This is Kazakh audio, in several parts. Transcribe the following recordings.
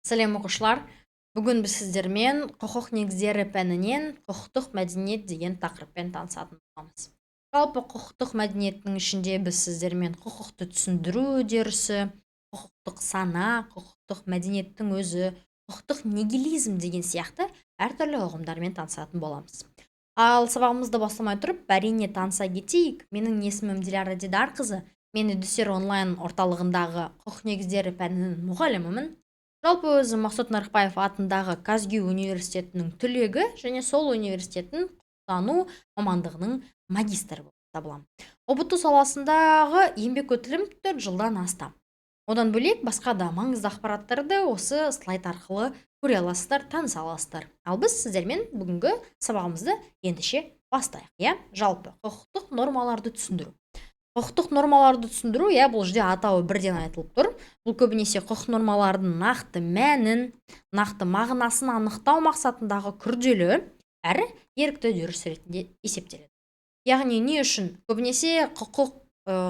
Сәлем оқушылар. Бүгін біз сіздермен құқық негіздері пәнінен құқықтық мәдениет деген тақырыппен танысатын боламыз. Жалпы құқықтық мәдениеттің ішінде біз сіздермен құқықты түсіндіру үдерісі, құқықтық сана, құқықтық мәдениеттің өзі, құқықтық нигилизм деген сияқты әртүрлі ұғымдармен танысатын боламыз. Ал сабағымызды бастамай тұрып, әрине таныса кетейік. Менің есімім Диляра Дидарқызы. Мен Эдюсер онлайн орталығындағы құқық негіздері пәнінің мұғалімімін. Жалпы өзім Мақсұт Нарықбаев атындағы Казгю университетінің түлегі және сол университеттің құқықтану мамандығының магистрі болып табыламын. ұбт саласындағы еңбек өтілім 4 жылдан астам. Одан бөлек басқа да маңызды ақпараттарды осы слайд арқылы көре аласыздар, таныса аласыздар. Ал біз сіздермен бүгінгі сабағымызды ендеше бастайық. Жалпы құқықтық нормаларды түсіндіру. Құқықтық нормаларды түсіндіру, бұл жерде атауы бірден айтылып тұр. Бұл көбінесе құқық нормалардың нақты мәнін, нақты мағынасын анықтау мақсатындағы күрделі әрі ерікті үдеріс ретінде есептеледі. Яғни не үшін? Көбінесе құқық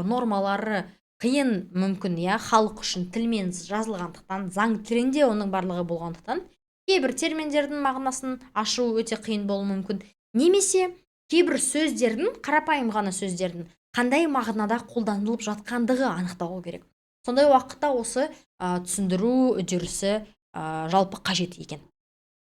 нормалары қиын мүмкін, халық үшін тілмен жазылғандықтан, заң тілінде оның барлығы болғандықтан, кейбір терминдердің мағынасын ашу өте қиын болуы мүмкін. Немесе кейбір сөздердің, қарапайым ғана сөздердің қандай мағынада қолданылып жатқандығы анықталу керек. Сондай уақытта осы түсіндіру үдерісі жалпы қажет екен.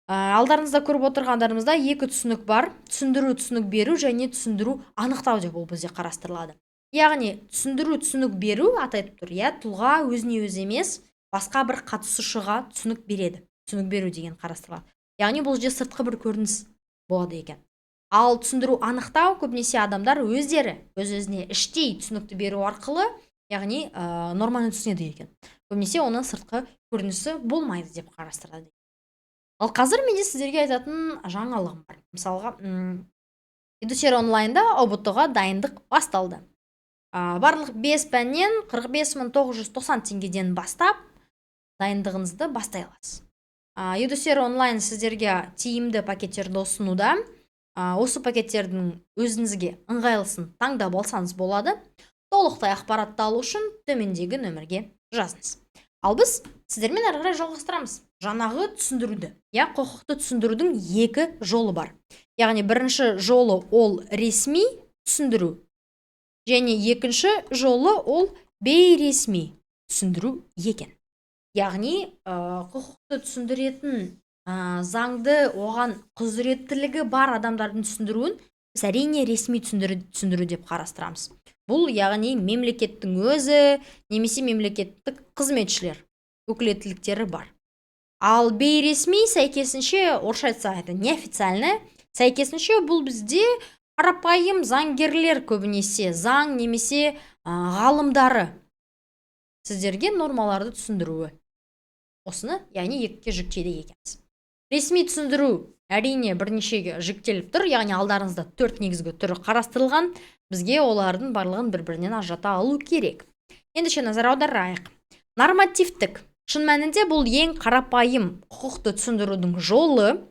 Алдарыңызда көріп отырғандарымызда екі түсінік бар: түсіндіру, түсінік беру және түсіндіру, анықтау деп ол бізде қарастырылады. Яғни түсіндіру, түсінік беру атайтып тұр, тұлға өзіне өзі емес, басқа бір қатысушыға түсінік береді. Түсінік беру деген қарастырылады. Яғни бұл жерде сыртқы бір көрініс болады екен. Ал түсіндіру, анықтау көбінесе адамдар өздері өз-өзіне іштей түсінікті беру арқылы, яғни норманы түсінеді екен. Көбінесе оның сыртқы көрінісі болмайды деп қарастырады. Ал қазір менде сіздерге айтатын жаңалығым бар. Мысалға, Эдюсер онлайнда ұбт-ға дайындық басталды. Барлық 5 пәннен 45.990 теңгеден бастап дайындығыңызды бастай аласыз. Эдюсер онлайн сіздерге тиімді пакеттерді ұсынуда. Осы пакеттердің өзіңізге ыңғайлысын таңдап алсаңыз болады. Толықтай ақпаратты алу үшін төмендегі нөмірге жазыңыз. Ал біз сіздермен әрі қарай жалғастырамыз. Жаңағы түсіндіруді, құқықты түсіндірудің екі жолы бар. Яғни бірінші жолы ол ресми түсіндіру, және екінші жолы ол бейресми түсіндіру екен. Яғни құқықты түсіндіретін заңды, оған құзыреттілігі бар адамдардың түсіндіруін біз әрине ресми түсіндіру деп қарастырамыз. Бұл яғни мемлекеттің өзі немесе мемлекеттік қызметшілер өкілеттіліктері бар. Ал бейресми сәйкесінше, орысша айтсақ, неофициальный, сәйкесінше бұл бізде қарапайым заңгерлер, көбінесе заң немесе ғалымдары сіздерге нормаларды түсіндіруі. Осыны яғни екіге жіктейді екенбіз. Ресми түсіндіру әрине бірнешеге жіктеліп тұр, яғни алдарыңызда 4 негізгі түрі қарастырылған. Бізге олардың барлығын бір-бірінен ажырата алу керек. Ендеше назар аударайық. Нормативтік. Шын мәнінде бұл ең қарапайым құқықты түсіндірудің жолы.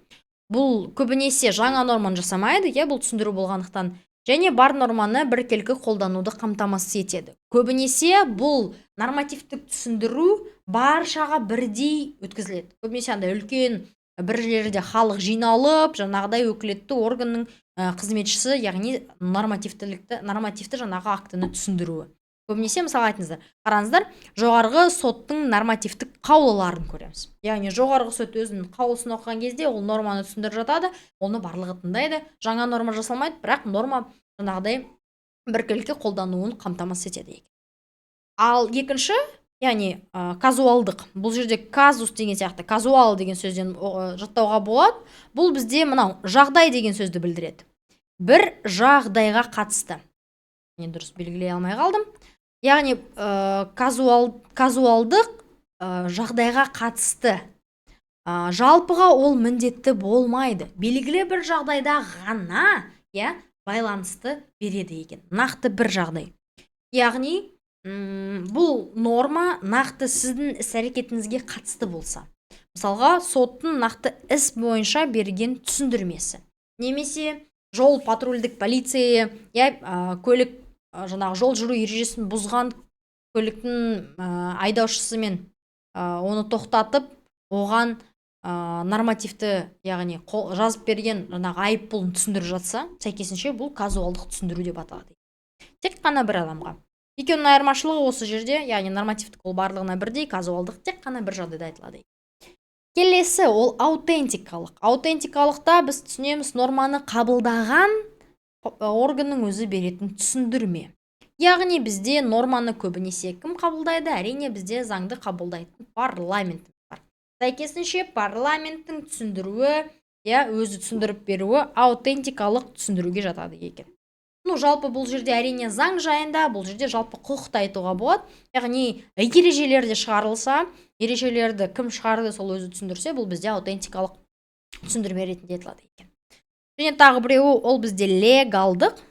Бұл көбінесе жаңа норманы жасамайды, бұл түсіндіру болғандықтан, және бар норманы біркелкі қолдануды қамтамасыз етеді. Көбінесе бұл нормативтік түсіндіру баршаға бірдей өткізіледі. Көбінесе үлкен бір жерде халық жиналып, жаңағыдай өкілетті органның қызметшісі, яғни нормативті жаңағы актіні түсіндіруі. Көбінесе мысалы айтыңыздар, қараңыздар, жоғарғы соттың нормативтік қаулыларын көреміз. Яғни жоғарғы сот өзінің қаулысын оқыған кезде ол норманы түсіндіріп жатады, оны барлығы тыңдайды. Жаңа норма жасалмайды, бірақ норма жаңағыдай біркелкі қолдануын қамтамасыз етеді. Ал екінші, яғни казуалдық. Бұл жерде казус деген сияқты, казуал деген сөзден жаттауға болады. Бұл бізде мынау жағдай деген сөзді білдіреді. Бір жағдайға қатысты. Мен дұрыс белгілей алмай қалдым. Яғни казуалдық жағдайға қатысты. Жалпыға ол міндетті болмайды. Белгілі бір жағдайда ғана байланысты береді екен. Нақты бір жағдай. Яғни бұл норма нақты сіздің іс-әрекетіңізге қатысты болса. Мысалға, соттың нақты іс бойынша берген түсіндірмесі. Немесе жол патрульдік полиция, көлік жол жүру ережесін бұзған көліктің айдаушысымен оны тоқтатып, оған нормативті, яғни жазып берген жаңағы айыппұлын түсіндіріп жатса, сәйкесінше бұл казуалдық түсіндіру деп аталады. Тек қана бір адамға. Екеуінің айырмашылығы осы жерде, яғни нормативтік ол барлығына бірдей, казуалдық тек қана бір жағдайда айтылады. Келесі ол аутентикалық. Аутентикалықта біз түсінеміз норманы қабылдаған органның өзі беретін түсіндірме. Яғни бізде норманы көбінесе кім қабылдайды? Әрине бізде заңды қабылдайтын парламент бар. Сәйкесінше парламенттің түсіндіруі, өзі түсіндіріп беруі аутентикалық түсіндіруге жатады екен. Жалпы бұл жерде әрине заң жайында, бұл жерде жалпы құқықты айтуға болады. Яғни ережелер де шығарылса, ережелерді кім шығарды, сол өзі түсіндірсе, бұл бізде аутентикалық түсіндірме ретінде айтылады екен. Және тағы біреуі ол бізде легалдық,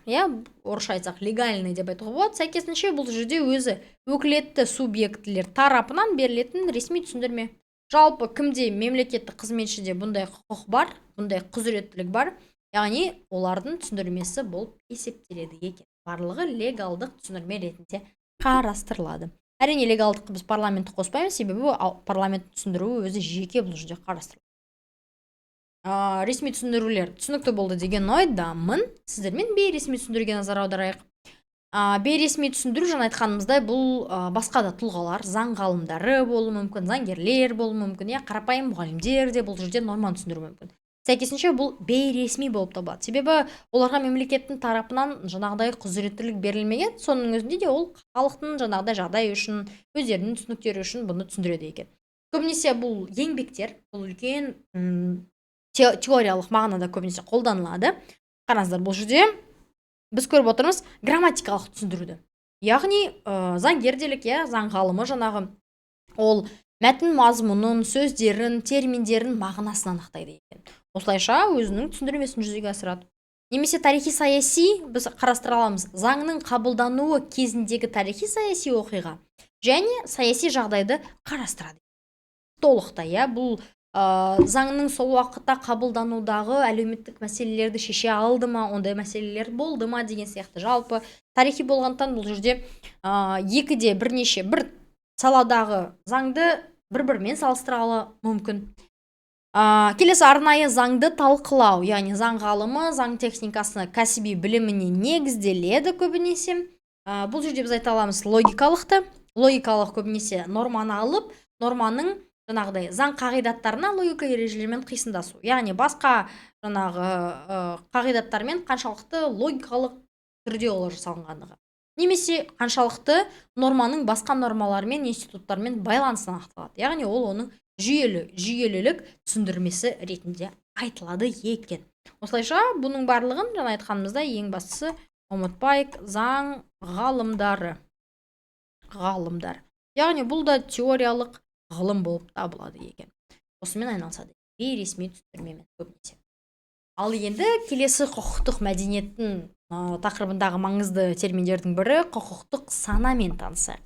орысша айтсақ легальный деп айтуға болады. Сәйкесінше бұл жерде өзі өкілетті субъектілер тарапынан берілетін ресми түсіндірме. Жалпы кімде мемлекеттік қызметшіде бұндай құқық бар, бұндай құзыреттілік бар, яғни олардың түсіндірмесі болып есептеледі екен. Барлығы легалдық түсіндірме ретінде қарастырылады. Әрине легалдыққа біз парламентті қоспаймыз, себебі парламент түсіндіруі өзі жеке бұл жерде қарастырылады. Ресми түсіндірулер түсінікті болды деген ойдамын. Сіздермен бейресми түсіндіруге назар аударайық. Бейресми түсіндіру, жаңа айтқанымыздай, бұл басқа да тұлғалар, заң ғалымдары болуы мүмкін, заңгерлер болуы мүмкін, қарапайым мұғалімдер де бұл жерде норманы түсіндіру мүмкін. Сәйкесінше бұл бейресми болып табылады. Себебі оларға мемлекеттің тарапынан жаңағыдай құзыреттілік берілмеген, соның өзінде де ол халықтың жаңағыдай жағдай үшін, өздерінің түсініктері үшін бұны түсіндіреді екен. Көбінесе бұл еңбектер, бұл үлкен теориялық мағынада көбінесе қолданылады. Қараңыздар, бұл жерде біз көріп отырмыз грамматикалық түсіндіруді. Яғни заңгерделік, заң ғалымы жаңағы ол мәтін мазмұнын, сөздерін, терминдерін мағынасын анықтайды екен. Осылайша өзінің түсіндірмесін жүзеге асырады. Немесе тарихи саяси біз қарастыра аламыз. Заңның қабылдануы кезіндегі тарихи саяси оқиға және саяси жағдайды қарастырады. Толықтай, бұл заңның сол уақытта қабылданудағы әлеуметтік мәселелерді шеше алды ма, ондай мәселелер болды ма деген сияқты. Жалпы тарихи болғандықтан бұл жерде екіде бірнеше бір саладағы заңды бір-бірімен салыстыралы мүмкін. Келесі арнайы заңды талқылау, яғни заң ғалымы заң техникасына кәсіби біліміне негізделеді көбінесе. Бұл жерде біз айта аламыз логикалықты. Логикалық көбінесе норманы алып, норманың жаңағыдай заң қағидаттарына логика ережелермен қисындасу. Яғни басқа жаңағы қағидаттармен қаншалықты логикалық түрде олар жасалынғандығы. Немесе қаншалықты норманың басқа нормалармен, институттармен байланысын анықталады. Яғни ол оның жүйелілік түсіндірмесі ретінде айтылады екен. Осылайша бұның барлығын жаңа айтқанымызда ең бастысы ұмытпайық, заң ғалымдары. Яғни бұл да теориялық ғылым болып табылады екен. Осымен айналысады. Бейресми түсіндірмемен көбінесе. Ал енді келесі құқықтық мәдениеттің тақырыбындағы маңызды терминдердің бірі құқықтық санамен танысайық.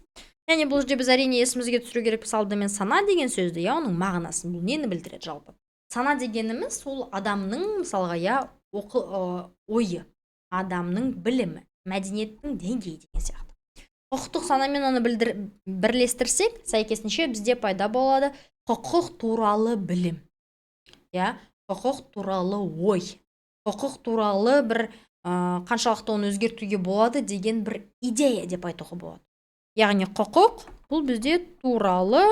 Яғни бұл жерде біз әрине есімізге түсіру керек, алдымен сана деген сөзді, оның мағынасын, бұл нені білдіреді жалпы? Сана дегеніміз сол адамның мысалға ойы, адамның білімі, мәдениеттің деңгейі деген сияқты. Құқықтық санамен оны бірлестірсек, сәйкесінше бізде пайда болады құқық туралы білім. Құқық туралы ой. Құқық туралы бір қаншалықты оны өзгертуге болады деген бір идея деп айтуға болады. Яғни құқық бұл бізде туралы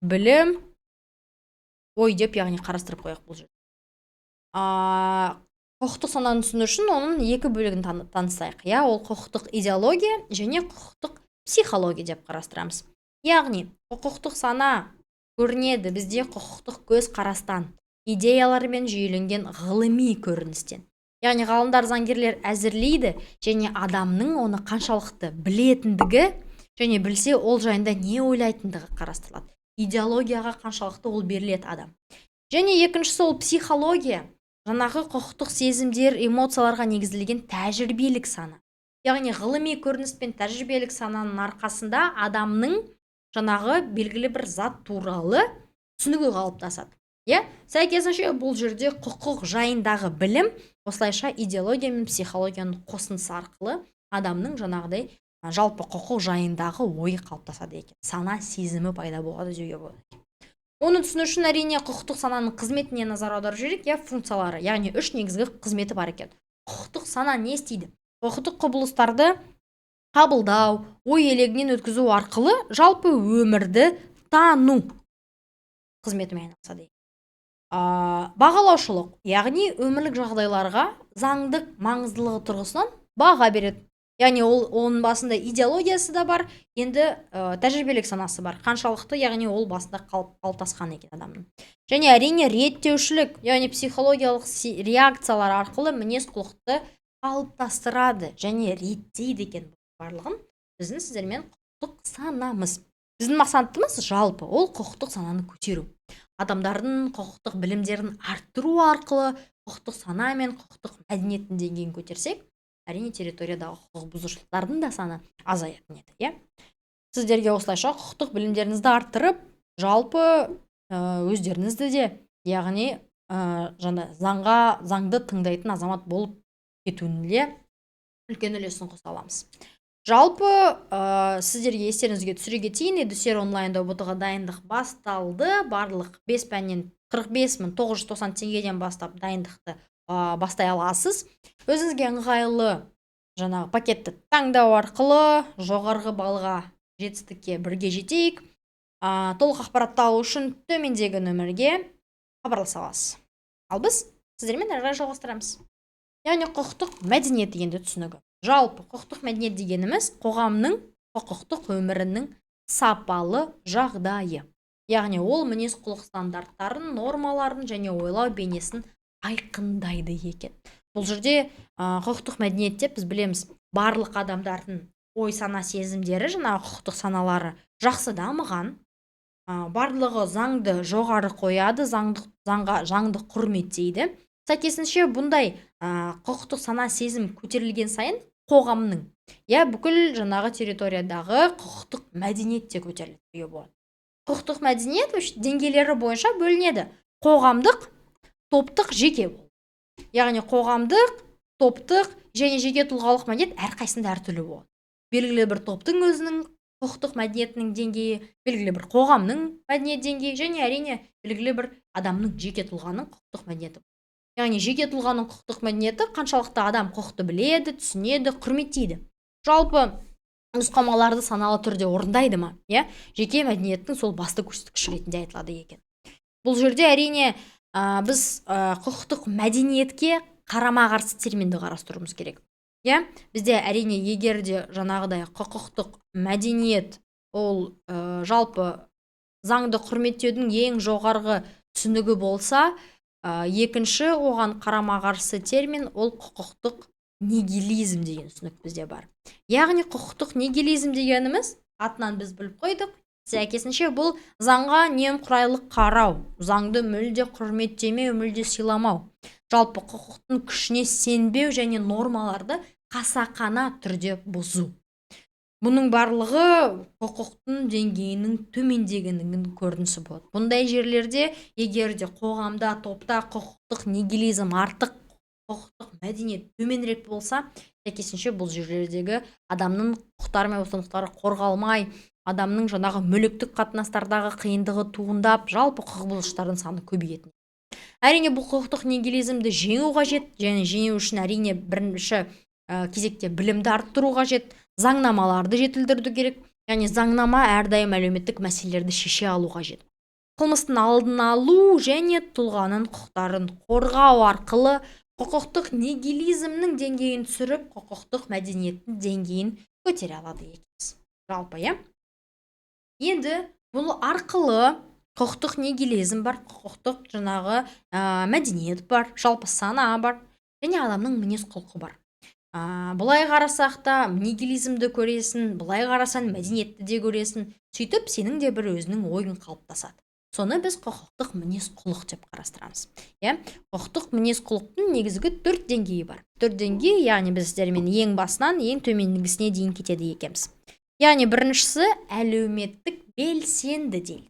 білім, ой деп яғни қарастырып қояйық бұл жерде. Құқықтық сананы түсіну үшін оның екі бөлігін танысайық. Ол құқықтық идеология және құқықтық психология деп қарастырамыз. Яғни құқықтық сана көрінеді бізде құқықтық көз қарастан, идеялармен жүйеленген ғылыми көріністен. Яғни ғалымдар, заңгерлер әзірлейді және адамның оны қаншалықты білетіндігі және білсе ол жайында не ойлайтындығы қарастырылады. Идеологияға қаншалықты ол беріледі адам. Және екіншісі ол психология, жаңағы құқықтық сезімдер, эмоцияларға негізделген тәжірибелік сана. Яғни ғылыми көрініс пен тәжірибелік сананың арқасында адамның жаңағы белгілі бір зат туралы түсінігі қалыптасады. Сәйкесінше бұл жерде құқық жайындағы білім осылайша идеология мен психологияның қосындысы арқылы адамның жаңағыдай жалпы құқық жайындағы ойы қалыптасады екен. Сана сезімі пайда болады деуге болады. Оны түсіну үшін әрине құқықтық сананың қызметіне назар аудару керек, функциялары, яғни үш негізгі қызметі бар екен. Құқықтық сана не істейді? Құқықтық құбылыстарды қабылдау, ой елегінен өткізу арқылы жалпы өмірді тану қызметімен айналысады. Бағалаушылық, яғни өмірлік жағдайларға заңдық маңыздылығы тұрғысынан баға береді. Яғни оның басында идеологиясы да бар, енді тәжірибелік санасы бар. Қаншалықты, яғни ол басында қалыптасқан екен адамның. Және әрине реттеушілік, яғни психологиялық реакциялар арқылы мінез құлықты қалыптастырады және реттейді екен. Барлығын біздің сіздермен құқықтық санамыз. Біздің мақсатымыз жалпы ол құқықтық сананы көтеру. Адамдардың құқықтық білімдерін арттыру арқылы құқықтық сана мен құқықтық мәдениеттің деңгейін көтерсек, әрине территориядағы құқық бұзушылықтардың да саны азаятын еді. Сіздерге осылайша құқықтық білімдеріңізді арттырып, жалпы өздеріңізді де, яғни заңды тыңдайтын азамат болып кетуіне үлкен үлесін қоса аламыз. Жалпы сіздерге естеріңізге түсіре кетейін, Эдусер онлайнда ұбт-ға дайындық басталды. Барлық 5 пәннен 45.990 теңгеден бастап дайындықты бастай аласыз. Өзіңізге ыңғайлы пакетті таңдау арқылы жоғарғы балға жетістікке бірге жетейік. Толық ақпаратты алу үшін төмендегі нөмірге хабарласа аласыз. Ал біз сіздермен әрі қарай жалғастырамыз. Яғни құқықтық мәдениет дегенді түсінігі. Жалпы құқықтық мәдениет дегеніміз қоғамның құқықтық өмірінің сапалы жағдайы. Яғни ол мінез құлық стандарттарын, нормаларын және ойлау бейнесін айқындайды екен. Бұл жерде құқықтық мәдениетте біз білеміз, барлық адамдардың ой сана сезімдері, құқықтық саналары жақсы дамыған, барлығы заңды жоғары қояды, заңды құрметтейді. Сәйкесінше бұндай құқықтық сана сезім көтерілген сайын қоғамның, бүкіл территориядағы құқықтық мәдениет те көтеріледі болады. Құқықтық мәдениет деңгейлері бойынша бөлінеді. Қоғамдық, топтық, жеке бол. Яғни қоғамдық, топтық және жеке тұлғалық мәдениет әрқайсында әртүрлі болады. Белгілі бір топтың өзінің құқықтық мәдениетінің деңгейі, белгілі бір қоғамның мәдениет деңгейі және әрине белгілі бір адамның, жеке тұлғаның құқықтық мәдениеті. Яғни жеке тұлғаның құқықтық мәдениеті қаншалықты адам құқықты біледі, түсінеді, құрметтейді. Жалпы нұсқамаларды саналы түрде орындайды ма? Жеке мәдениеттің сол басты көрсеткіші ретінде айтылады екен. Бұл жерде әрине біз құқықтық мәдениетке қарама-қарсы терминді қарастыруымыз керек. Бізде әрине егер де жаңағыдай құқықтық мәдениет ол жалпы заңды құрметтеудің ең жоғарғы түсінігі болса, екінші оған қарама-қарсы термин ол құқықтық нигилизм деген түсінік бізде бар. Яғни құқықтық нигилизм дегеніміз атынан біз біліп қойдық. Сәйкесінше бұл заңға немқұрайлы қарау, заңды мүлде құрметтемеу, мүлде сыйламау, жалпы құқықтың күшіне сенбеу және нормаларды қасақана түрде бұзу. Бұның барлығы құқықтың деңгейінің төмендегенінің көрінісі болады. Бұндай жерлерде егер де қоғамда, топта құқықтық нигилизм артық, құқықтық мәдениет төменірек болса, сәйкесінше бұл жерлердегі адамның құқықтары мен бостандықтары қорғалмай, адамның мүліктік қатынастардағы қиындығы туындап, жалпы құқық бұзушылықтардың саны көбейетін. Әрине бұл құқықтық нигилизмді жеңу қажет, және жеңу үшін әрине бірінші кезекте білімді арттыру қажет, заңнамаларды жетілдіруді керек, яғни заңнама әрдайым әлеуметтік мәселелерді шеше алу қажет. Қылмыстың алдын алу және тұлғаның құқықтарын қорғау арқылы құқықтық нигилизмнің деңгейін түсіріп, құқықтық мәдениеттің деңгейін көтере алады екенбіз. Жалпы, енді бұл арқылы құқықтық нигилизм бар, құқықтық мәдениет бар, жалпы сана бар, және адамның мінез құлқы бар. Бұлай қарасақ та нигилизмді көресің, бұлай қарасаң мәдениетті де көресің, сөйтіп сенің де бір өзінің ойың қалыптасады. Соны біз құқықтық мінез құлық деп қарастырамыз. Құқықтық мінез құлықтың негізгі 4 деңгейі бар. 4 деңгей, яғни біз сіздермен ең басынан ең төменгісіне дейін кетеді екенбіз. Яғни біріншісі әлеуметтік белсенді дейді.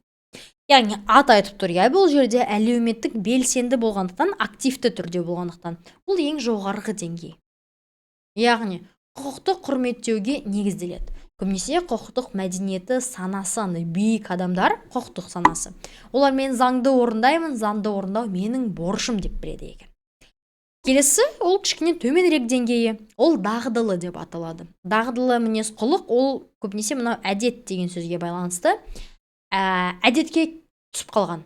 Яғни ат айтып тұр, бұл жерде әлеуметтік белсенді болғандықтан, активті түрде болғандықтан, бұл ең жоғарғы деңгей. Яғни құқықты құрметтеуге негізделеді. көбінесе құқықтық мәдениеті санасы, биік адамдар, құқықтық санасы, олар мен заңды орындаймын, заңды орындау менің борышым деп біледі екен. Келесі, ол кішкене төменірек деңгейі, ол дағдылы деп аталады. Дағдылы мінез құлық, ол көбінесе мынау әдет деген сөзге байланысты. Әдетке түсіп қалған,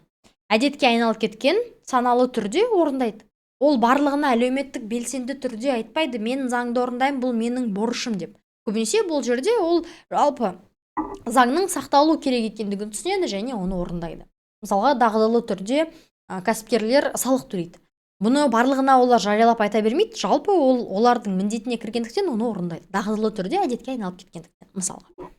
әдетке айналып кеткен, саналы түрде орындайды. Ол барлығына әлеуметтік белсенді түрде айтпайды, мен заңды орындаймын, бұл менің борышым деп. Көбінесе бұл жерде ол жалпы заңның сақталу керек екендігін түсінеді және оны орындайды. Мысалға, дағдылы түрде кәсіпкерлер салық төлейді. Бұны барлығына олар жариялап айта бермейді, жалпы олардың міндетіне кіргендіктен оны орындайды. Дағдылы түрде әдетке айналып кеткендіктен, мысалға.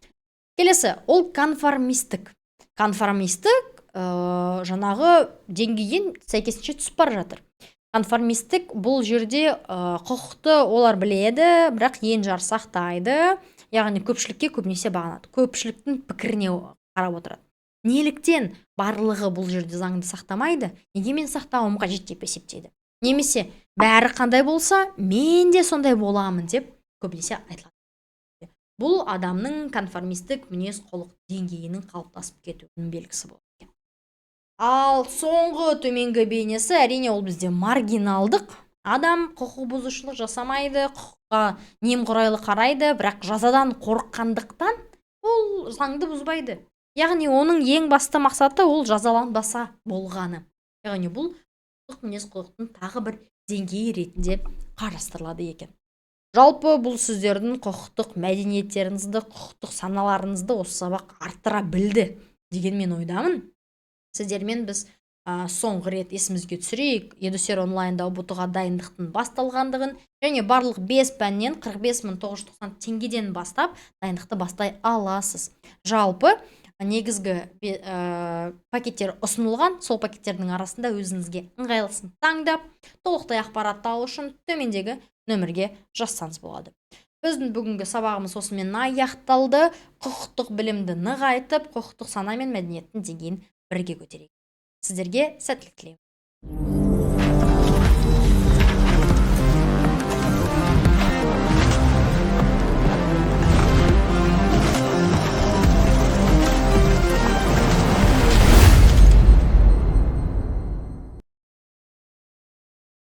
Келесі, ол конформистік. Конформистік жаңағы деңгейден сәйкесінше түсіп бара жатыр. Конформистік бұл жерде құқықты олар біледі, бірақ енжар сақтайды, яғни көпшілікке көбінесе бағынады. Көпшіліктің пікіріне қарап отырады. Неліктен барлығы бұл жерде заңды сақтамайды, неге мен сақтауым қажет деп есептейді. Немесе бәрі қандай болса, мен де сондай боламын деп көбінесе айтылады. Бұл адамның конформистік мінез құлық деңгейінің қалыптасып кетуінің белгісі болады. Ал соңғы төменгі бейнесі, әрине ол бізде маргиналдық. Адам құқық бұзушылық жасамайды, құқыққа немқұрайлы қарайды, бірақ жазадан қорыққандықтан ол заңды бұзбайды. Яғни оның ең басты мақсаты ол жазаланбаса болғаны. Яғни бұл құқықтық мінез құлықтың тағы бір деңгейі ретінде қарастырылады екен. Жалпы бұл сіздердің құқықтық мәдениеттеріңізді, құқықтық саналарыңызды осы сабақ арттыра білді деген мен ойдамын. Сіздермен біз соңғы рет есімізге түсірейік, Edusер онлайнда ұбытуға дайындықтың басталғандығын және барлық 5 пәннен 45.990 теңгеден бастап дайындықты бастай аласыз. Жалпы негізгі пакеттер ұсынылған, сол пакеттердің арасында өзіңізге ыңғайлысын таңдап, толықтай ақпаратты алу үшін төмендегі нөмірге жазсаңыз болады. Біздің бүгінгі сабағымыз осымен аяқталды. Құқықтық білімді нығайтып, құқықтық сана мен мәдениеттің деңгейін бірге көтерейік. Сіздерге сәттілік тілеймін.